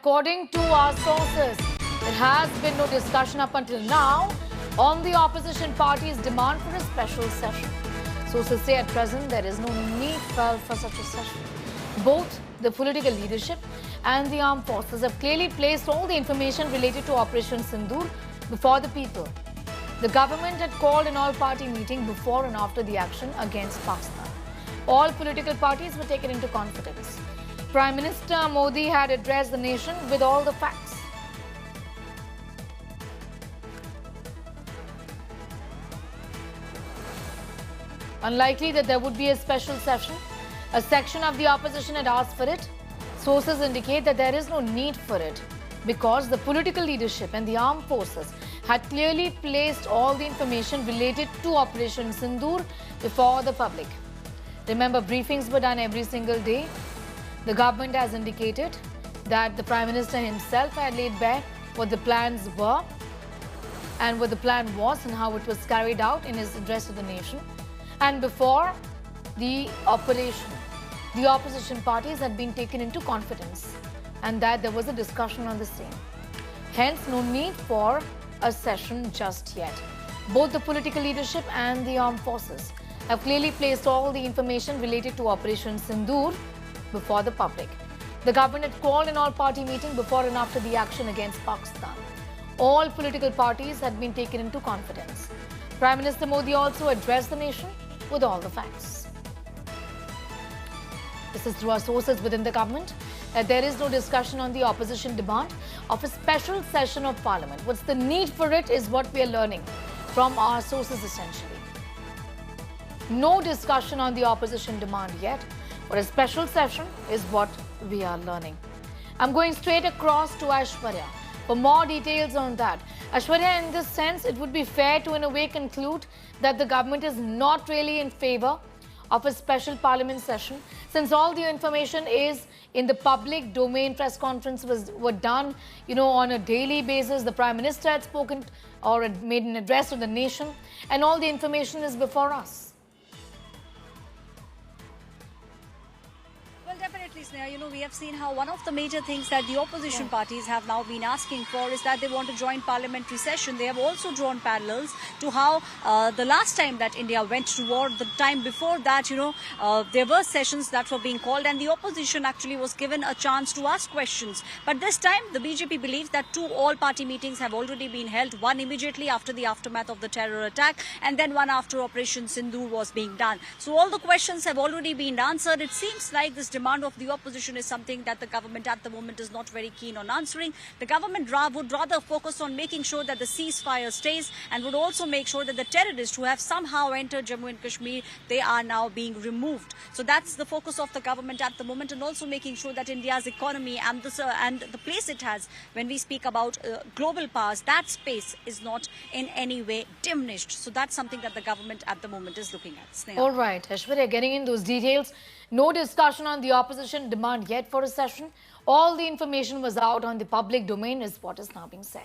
According to our sources, there has been no discussion up until now on the opposition party's demand for a special session. Sources say at present there is no need felt for such a session. Both the political leadership and the armed forces have clearly placed all the information related to Operation Sindoor before the people. The government had called an all-party meeting before and after the action against Pakistan. All political parties were taken into confidence. Prime Minister Modi had addressed the nation with all the facts. Unlikely that there would be a special session. A section of the opposition had asked for it. Sources indicate that there is no need for it because the political leadership and the armed forces had clearly placed all the information related to Operation Sindoor before the public. Remember, briefings were done every single day. The government has indicated that the Prime Minister himself had laid bare what the plans were and what the plan was and how it was carried out in his address to the nation. And before the operation, the opposition parties had been taken into confidence and that there was a discussion on the same. Hence, no need for a session just yet. Both the political leadership and the armed forces have clearly placed all the information related to Operation Sindoor before the public. The government had called an all-party meeting before and after the action against Pakistan. All political parties had been taken into confidence. Prime Minister Modi also addressed the nation with all the facts. This is through our sources within the government. There is no discussion on the opposition demand of a special session of parliament. What's the need for it is what we are learning from our sources essentially. No discussion on the opposition demand yet. But a special session is what we are learning. I'm going straight across to Aishwarya for more details on that. Aishwarya, in this sense, it would be fair to in a way conclude that the government is not really in favor of a special parliament session since all the information is in the public domain. Press conferences were done, on a daily basis. The Prime Minister had spoken or had made an address to the nation and all the information is before us. Definitely, Sneha. We have seen how one of the major things that the opposition parties have now been asking for is that they want to join parliamentary session. They have also drawn parallels to how the last time that India went to war, the time before that, there were sessions that were being called and the opposition actually was given a chance to ask questions. But this time, the BJP believes that two all-party meetings have already been held, one immediately after the aftermath of the terror attack and then one after Operation Sindoor was being done. So all the questions have already been answered. It seems like this demand of the opposition is something that the government at the moment is not very keen on answering. The government would rather focus on making sure that the ceasefire stays and would also make sure that the terrorists who have somehow entered Jammu and Kashmir, they are now being removed. So that's the focus of the government at the moment, and also making sure that India's economy and the place it has when we speak about global powers, that space is not in any way diminished. So that's something that the government at the moment is looking at. Sneha. All right, Aishwarya, getting in those details. No discussion on the opposition demand yet for a session. All the information was out on the public domain is what is now being said.